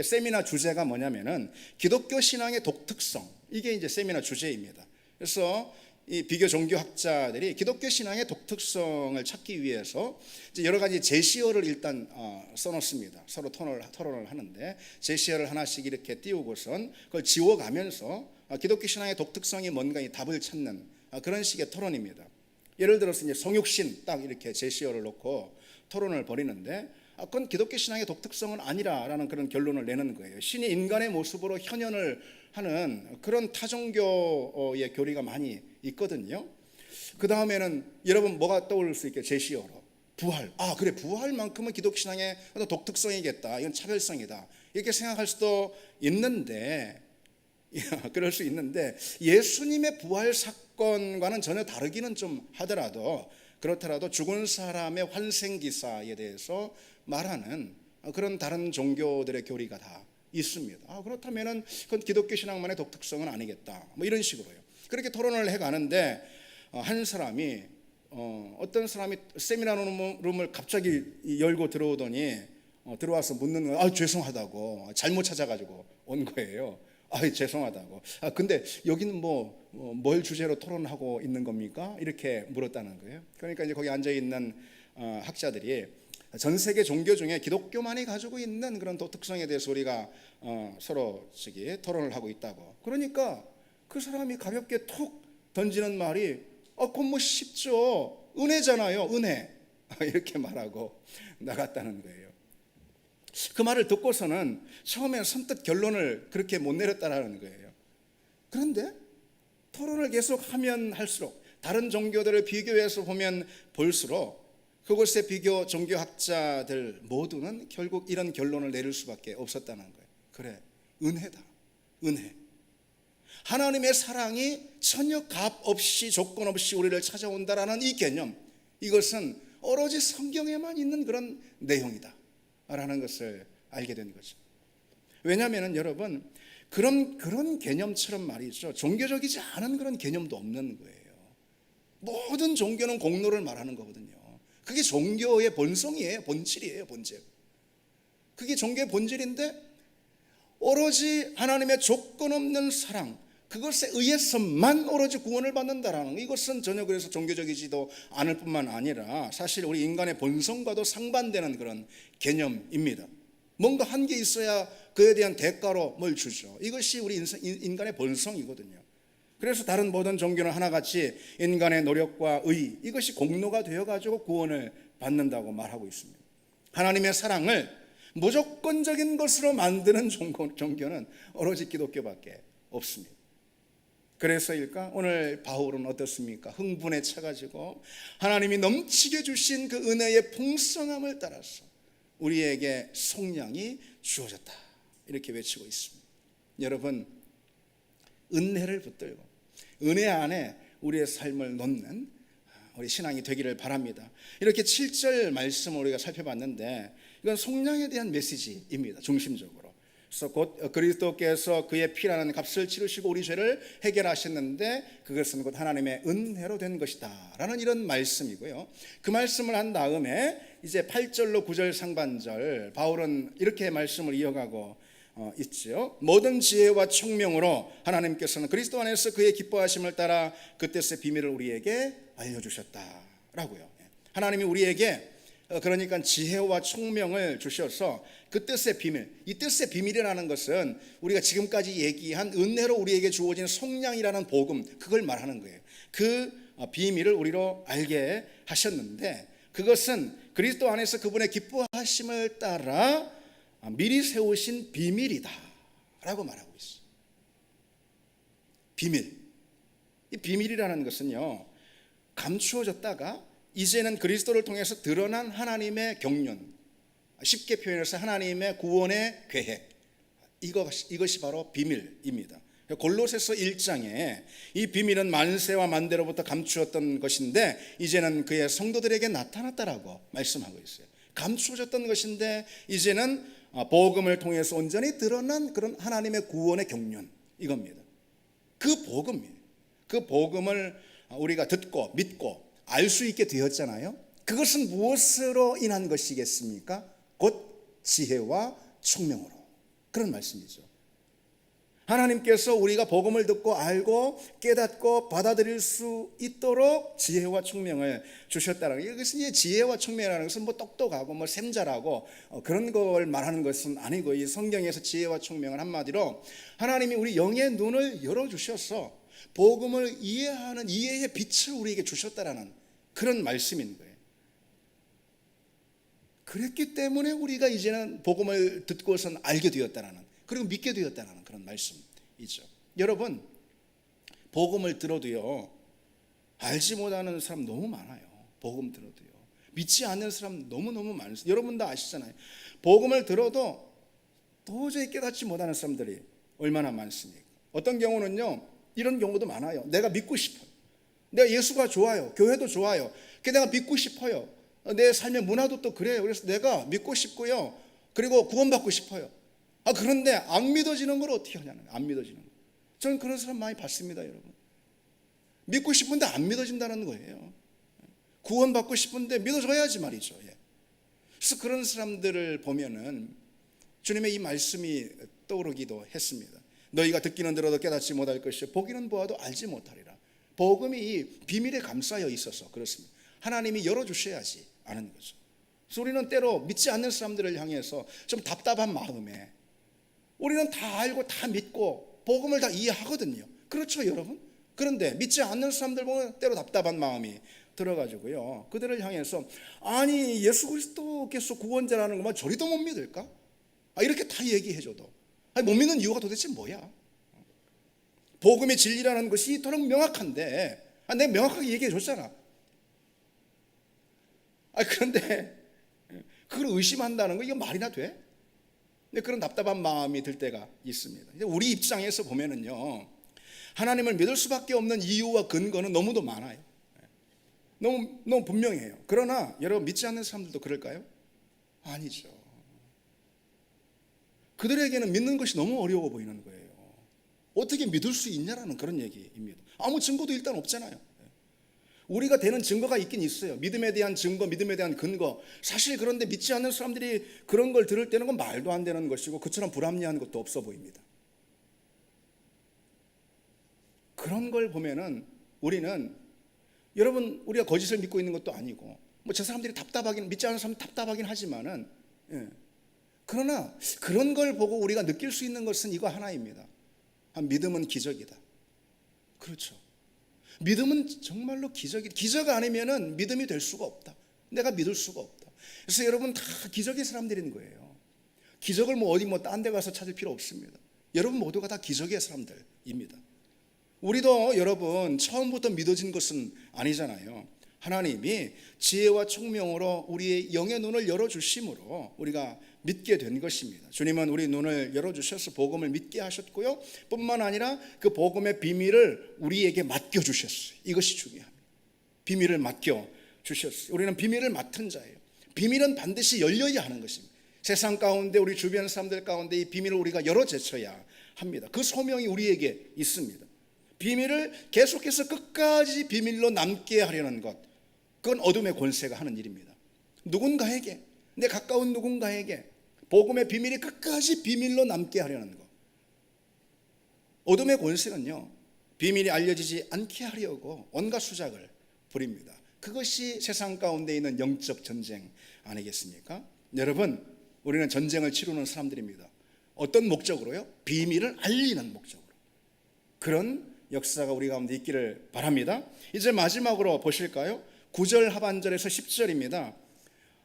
세미나 주제가 뭐냐면은 기독교 신앙의 독특성, 이게 이제 세미나 주제입니다. 그래서 이 비교 종교학자들이 기독교 신앙의 독특성을 찾기 위해서 이제 여러 가지 제시어를 일단 써놓습니다. 서로 토론을 하는데 제시어를 하나씩 이렇게 띄우고선 그걸 지워가면서 기독교 신앙의 독특성이 뭔가 이 답을 찾는 그런 식의 토론입니다. 예를 들어서 이제 성육신 딱 이렇게 제시어를 놓고 토론을 벌이는데 그건 기독교 신앙의 독특성은 아니라라는 그런 결론을 내는 거예요. 신이 인간의 모습으로 현현을 하는 그런 타종교의 교리가 많이 있거든요. 그 다음에는 여러분 뭐가 떠오를 수 있게 제시어로 부활. 그래, 부활만큼은 기독교 신앙의 어떤 독특성이겠다. 이건 차별성이다. 이렇게 생각할 수도 있는데 그럴 수 있는데 예수님의 부활 사건과는 전혀 다르기는 좀 하더라도 그렇더라도 죽은 사람의 환생 기사에 대해서 말하는 그런 다른 종교들의 교리가 다 있습니다. 그렇다면은 그건 기독교 신앙만의 독특성은 아니겠다. 뭐 이런 식으로요. 그렇게 토론을 해가는데 한 사람이 어떤 사람이 세미나 룸을 갑자기 열고 들어오더니 들어와서 묻는 거예요. 죄송하다고, 잘못 찾아가지고 온 거예요. 죄송하다고. 근데 여기는 뭘 주제로 토론하고 있는 겁니까? 이렇게 물었다는 거예요. 그러니까 이제 거기 앉아 있는 학자들이 전 세계 종교 중에 기독교만이 가지고 있는 그런 독특성에 대해서 우리가 서로 토론을 하고 있다고. 그러니까 그 사람이 가볍게 툭 던지는 말이 그건 쉽죠. 은혜잖아요. 은혜. 이렇게 말하고 나갔다는 거예요. 그 말을 듣고서는 처음에 선뜻 결론을 그렇게 못 내렸다라는 거예요. 그런데 토론을 계속 하면 할수록 다른 종교들을 비교해서 보면 볼수록 그곳의 비교 종교학자들 모두는 결국 이런 결론을 내릴 수밖에 없었다는 거예요. 그래, 은혜다. 은혜. 하나님의 사랑이 전혀 값 없이 조건 없이 우리를 찾아온다라는 이 개념, 이것은 오로지 성경에만 있는 그런 내용이다 라는 것을 알게 된 거죠. 왜냐하면 여러분 그런 개념처럼 말이죠, 종교적이지 않은 그런 개념도 없는 거예요. 모든 종교는 공로를 말하는 거거든요. 그게 종교의 본성이에요. 본질이에요. 본질. 그게 종교의 본질인데 오로지 하나님의 조건 없는 사랑, 그것에 의해서만 오로지 구원을 받는다라는, 이것은 전혀 그래서 종교적이지도 않을 뿐만 아니라 사실 우리 인간의 본성과도 상반되는 그런 개념입니다. 뭔가 한 게 있어야 그에 대한 대가로 뭘 주죠. 이것이 우리 인간의 본성이거든요. 그래서 다른 모든 종교는 하나같이 인간의 노력과 의, 이것이 공로가 되어가지고 구원을 받는다고 말하고 있습니다. 하나님의 사랑을 무조건적인 것으로 만드는 종교는 오로지 기독교밖에 없습니다. 그래서일까 오늘 바울은 어떻습니까? 흥분에 차가지고 하나님이 넘치게 주신 그 은혜의 풍성함을 따라서 우리에게 속량이 주어졌다, 이렇게 외치고 있습니다. 여러분, 은혜를 붙들고 은혜 안에 우리의 삶을 놓는 우리 신앙이 되기를 바랍니다. 이렇게 7절 말씀을 우리가 살펴봤는데 이건 속량에 대한 메시지입니다. 중심적으로 그래서 곧 그리스도께서 그의 피라는 값을 치르시고 우리 죄를 해결하셨는데 그것은 곧 하나님의 은혜로 된 것이다 라는 이런 말씀이고요. 그 말씀을 한 다음에 이제 8절로 9절 상반절 바울은 이렇게 말씀을 이어가고 있죠. 모든 지혜와 총명으로 하나님께서는 그리스도 안에서 그의 기뻐하심을 따라 그 뜻의 비밀을 우리에게 알려주셨다라고요. 하나님이 우리에게 그러니까 지혜와 총명을 주셔서 그 뜻의 비밀, 이 뜻의 비밀이라는 것은 우리가 지금까지 얘기한 은혜로 우리에게 주어진 속량이라는 복음, 그걸 말하는 거예요. 그 비밀을 우리로 알게 하셨는데 그것은 그리스도 안에서 그분의 기뻐하심을 따라 미리 세우신 비밀이다 라고 말하고 있어요. 비밀. 이 비밀이라는 것은요, 감추어졌다가 이제는 그리스도를 통해서 드러난 하나님의 경륜, 쉽게 표현해서 하나님의 구원의 계획, 이것이 바로 비밀입니다. 골로새서 1장에 이 비밀은 만세와 만대로부터 감추었던 것인데 이제는 그의 성도들에게 나타났다라고 말씀하고 있어요. 감추어졌던 것인데 이제는 복음을 통해서 온전히 드러난 그런 하나님의 구원의 경륜, 이겁니다. 그 복음이에요. 그 복음을 우리가 듣고 믿고 알 수 있게 되었잖아요. 그것은 무엇으로 인한 것이겠습니까? 곧 지혜와 총명으로. 그런 말씀이죠. 하나님께서 우리가 복음을 듣고 알고 깨닫고 받아들일 수 있도록 지혜와 총명을 주셨다는 거. 이것은 이제 지혜와 총명이라는 것은 뭐 똑똑하고 뭐 샘잘하고 그런 걸 말하는 것은 아니고, 이 성경에서 지혜와 총명은 한마디로 하나님이 우리 영의 눈을 열어주셔서 복음을 이해하는 이해의 빛을 우리에게 주셨다라는 그런 말씀인 거예요. 그랬기 때문에 우리가 이제는 복음을 듣고선 알게 되었다라는, 그리고 믿게 되었다라는 그런 말씀이죠. 여러분, 복음을 들어도요, 알지 못하는 사람 너무 많아요. 복음 들어도요, 믿지 않는 사람 너무너무 많아요. 여러분 다 아시잖아요. 복음을 들어도 도저히 깨닫지 못하는 사람들이 얼마나 많습니까? 어떤 경우는요, 이런 경우도 많아요. 내가 믿고 싶어요. 내가 예수가 좋아요. 교회도 좋아요. 내가 믿고 싶어요. 내 삶의 문화도 또 그래요. 그래서 내가 믿고 싶고요. 그리고 구원받고 싶어요. 그런데 안 믿어지는 걸 어떻게 하냐는 거예요. 안 믿어지는 거. 저는 그런 사람 많이 봤습니다, 여러분. 믿고 싶은데 안 믿어진다는 거예요. 구원받고 싶은데 믿어줘야지 말이죠. 그래서 그런 사람들을 보면은 주님의 이 말씀이 떠오르기도 했습니다. 너희가 듣기는 들어도 깨닫지 못할 것이요 보기는 보아도 알지 못하리라. 복음이 비밀에 감싸여 있어서 그렇습니다. 하나님이 열어주셔야지 아는 거죠. 그래서 우리는 때로 믿지 않는 사람들을 향해서 좀 답답한 마음에, 우리는 다 알고 다 믿고 복음을 다 이해하거든요. 그렇죠, 여러분? 그런데 믿지 않는 사람들 보면 때로 답답한 마음이 들어가지고요, 그들을 향해서 아니 예수 그리스도께서 구원자라는 것만 저리도 못 믿을까? 이렇게 다 얘기해줘도 못 믿는 이유가 도대체 뭐야? 복음의 진리라는 것이 이토록 명확한데 내가 명확하게 얘기해 줬잖아. 그런데 그걸 의심한다는 거, 이거 말이나 돼? 그런 답답한 마음이 들 때가 있습니다. 우리 입장에서 보면은요, 하나님을 믿을 수밖에 없는 이유와 근거는 너무도 많아요. 너무 분명해요. 그러나 여러분, 믿지 않는 사람들도 그럴까요? 아니죠. 그들에게는 믿는 것이 너무 어려워 보이는 거예요. 어떻게 믿을 수 있냐라는 그런 얘기입니다. 아무 증거도 일단 없잖아요. 우리가 되는 증거가 있긴 있어요. 믿음에 대한 증거, 믿음에 대한 근거. 사실 그런데 믿지 않는 사람들이 그런 걸 들을 때는 건 말도 안 되는 것이고 그처럼 불합리한 것도 없어 보입니다. 그런 걸 보면은 우리는, 여러분, 우리가 거짓을 믿고 있는 것도 아니고 뭐 저 사람들이 답답하긴, 믿지 않는 사람은 답답하긴 하지만은, 그러나 그런 걸 보고 우리가 느낄 수 있는 것은 이거 하나입니다. 믿음은 기적이다. 그렇죠. 믿음은 정말로 기적이다. 기적 아니면은 믿음이 될 수가 없다. 내가 믿을 수가 없다. 그래서 여러분 다 기적의 사람들인 거예요. 기적을 어디 딴 데 가서 찾을 필요 없습니다. 여러분 모두가 다 기적의 사람들입니다. 우리도 여러분 처음부터 믿어진 것은 아니잖아요. 하나님이 지혜와 총명으로 우리의 영의 눈을 열어주심으로 우리가 믿게 된 것입니다. 주님은 우리 눈을 열어주셔서 복음을 믿게 하셨고요, 뿐만 아니라 그 복음의 비밀을 우리에게 맡겨주셨어요. 이것이 중요합니다. 비밀을 맡겨주셨어요. 우리는 비밀을 맡은 자예요. 비밀은 반드시 열려야 하는 것입니다. 세상 가운데 우리 주변 사람들 가운데 이 비밀을 우리가 열어제쳐야 합니다. 그 소명이 우리에게 있습니다. 비밀을 계속해서 끝까지 비밀로 남게 하려는 것, 그건 어둠의 권세가 하는 일입니다. 누군가에게, 내 가까운 누군가에게 복음의 비밀이 끝까지 비밀로 남게 하려는 것. 어둠의 권세는요, 비밀이 알려지지 않게 하려고 온갖 수작을 부립니다. 그것이 세상 가운데 있는 영적 전쟁 아니겠습니까? 여러분, 우리는 전쟁을 치르는 사람들입니다. 어떤 목적으로요? 비밀을 알리는 목적으로. 그런 역사가 우리 가운데 있기를 바랍니다. 이제 마지막으로 보실까요? 9절 하반절에서 10절입니다.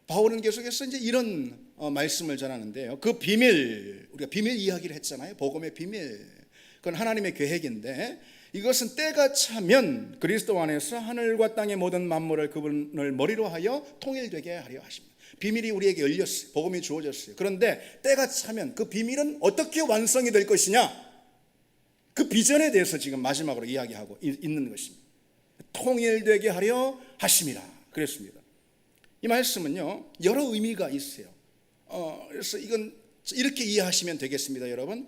바울은 계속해서 이제 이런 말씀을 전하는데요. 그 비밀, 우리가 비밀 이야기를 했잖아요. 복음의 비밀. 그건 하나님의 계획인데, 이것은 때가 차면 그리스도 안에서 하늘과 땅의 모든 만물을 그분을 머리로 하여 통일되게 하려 하십니다. 비밀이 우리에게 열렸어요. 복음이 주어졌어요. 그런데 때가 차면 그 비밀은 어떻게 완성이 될 것이냐, 그 비전에 대해서 지금 마지막으로 이야기하고 있는 것입니다. 통일되게 하려 하심이라 그랬습니다. 이 말씀은요, 여러 의미가 있어요. 그래서 이건 이렇게 이해하시면 되겠습니다. 여러분,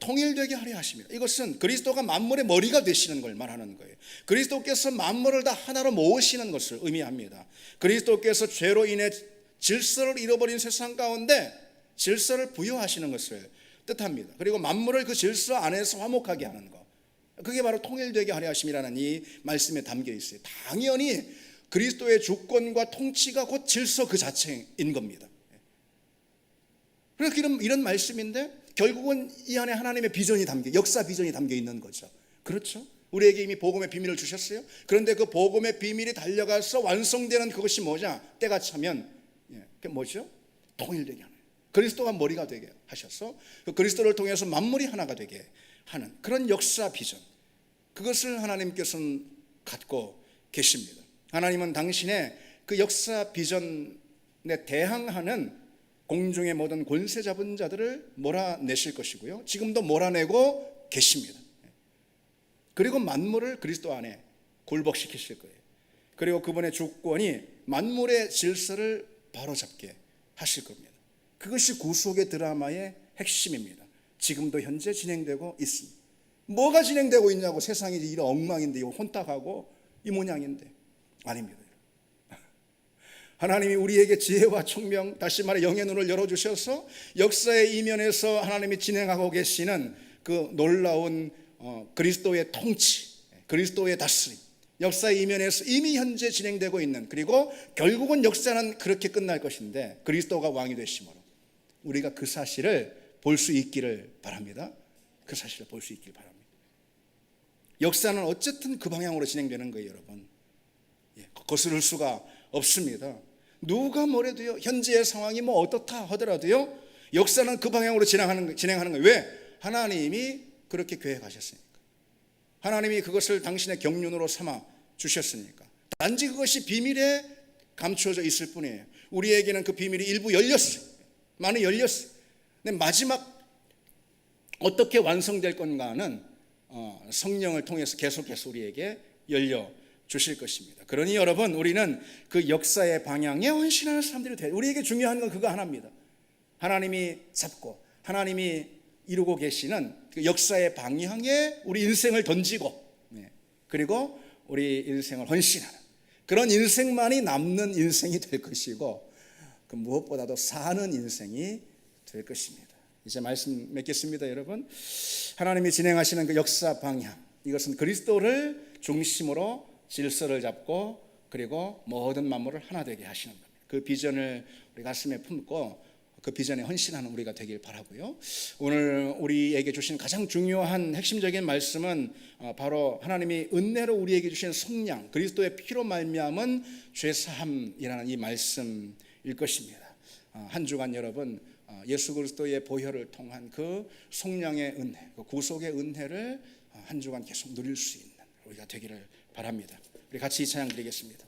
통일되게 하려 하십니다. 이것은 그리스도가 만물의 머리가 되시는 걸 말하는 거예요. 그리스도께서 만물을 다 하나로 모으시는 것을 의미합니다. 그리스도께서 죄로 인해 질서를 잃어버린 세상 가운데 질서를 부여하시는 것을 뜻합니다. 그리고 만물을 그 질서 안에서 화목하게 하는 것, 그게 바로 통일되게 하려 하심이라는 이 말씀에 담겨 있어요. 당연히 그리스도의 주권과 통치가 곧 질서 그 자체인 겁니다. 그래서 이런 말씀인데 결국은 이 안에 하나님의 비전이 담겨, 역사 비전이 담겨 있는 거죠. 그렇죠? 우리에게 이미 복음의 비밀을 주셨어요. 그런데 그 복음의 비밀이 달려가서 완성되는 그것이 뭐냐? 때가 차면 그게 뭐죠? 통일되게 하는, 그리스도가 머리가 되게 하셔서 그 그리스도를 통해서 만물이 하나가 되게 하는 그런 역사 비전, 그것을 하나님께서는 갖고 계십니다. 하나님은 당신의 그 역사 비전에 대항하는 공중의 모든 권세 잡은 자들을 몰아내실 것이고요, 지금도 몰아내고 계십니다. 그리고 만물을 그리스도 안에 굴복시키실 거예요. 그리고 그분의 주권이 만물의 질서를 바로잡게 하실 겁니다. 그것이 구속의 드라마의 핵심입니다. 지금도 현재 진행되고 있습니다. 뭐가 진행되고 있냐고, 세상이 이런 엉망인데 이거 혼탁하고 이 모양인데, 아닙니다. 하나님이 우리에게 지혜와 총명, 다시 말해 영의 눈을 열어주셔서 역사의 이면에서 하나님이 진행하고 계시는 그 놀라운 그리스도의 통치, 그리스도의 다스림, 역사의 이면에서 이미 현재 진행되고 있는, 그리고 결국은 역사는 그렇게 끝날 것인데 그리스도가 왕이 되심으로 우리가 그 사실을 볼 수 있기를 바랍니다. 그 사실을 볼 수 있기를 바랍니다. 역사는 어쨌든 그 방향으로 진행되는 거예요, 여러분. 거스를 수가 없습니다. 누가 뭐래도요, 현재의 상황이 뭐 어떻다 하더라도요, 역사는 그 방향으로 진행하는 거예요. 왜? 하나님이 그렇게 계획하셨으니까. 하나님이 그것을 당신의 경륜으로 삼아 주셨으니까. 단지 그것이 비밀에 감추어져 있을 뿐이에요. 우리에게는 그 비밀이 일부 열렸어요. 많이 열렸어요. 근데 마지막 어떻게 완성될 건가는 성령을 통해서 계속해서 우리에게 열려 주실 것입니다. 그러니 여러분, 우리는 그 역사의 방향에 헌신하는 사람들이 돼요. 우리에게 중요한 건 그거 하나입니다. 하나님이 잡고 하나님이 이루고 계시는 그 역사의 방향에 우리 인생을 던지고, 그리고 우리 인생을 헌신하는 그런 인생만이 남는 인생이 될 것이고, 그 무엇보다도 사는 인생이 될 것입니다. 이제 말씀 맺겠습니다. 여러분, 하나님이 진행하시는 그 역사 방향, 이것은 그리스도를 중심으로 질서를 잡고 그리고 모든 만물을 하나 되게 하시는 겁니다. 그 비전을 우리 가슴에 품고 그 비전에 헌신하는 우리가 되길 바라고요. 오늘 우리에게 주신 가장 중요한 핵심적인 말씀은 바로 하나님이 은혜로 우리에게 주신 속량, 그리스도의 피로 말미암은 죄사함이라는 이 말씀일 것입니다. 한 주간 여러분, 예수 그리스도의 보혈을 통한 그 속량의 은혜, 그 구속의 은혜를 한 주간 계속 누릴 수 있는 우리가 되기를 바랍니다. 우리 같이 이 찬양 드리겠습니다.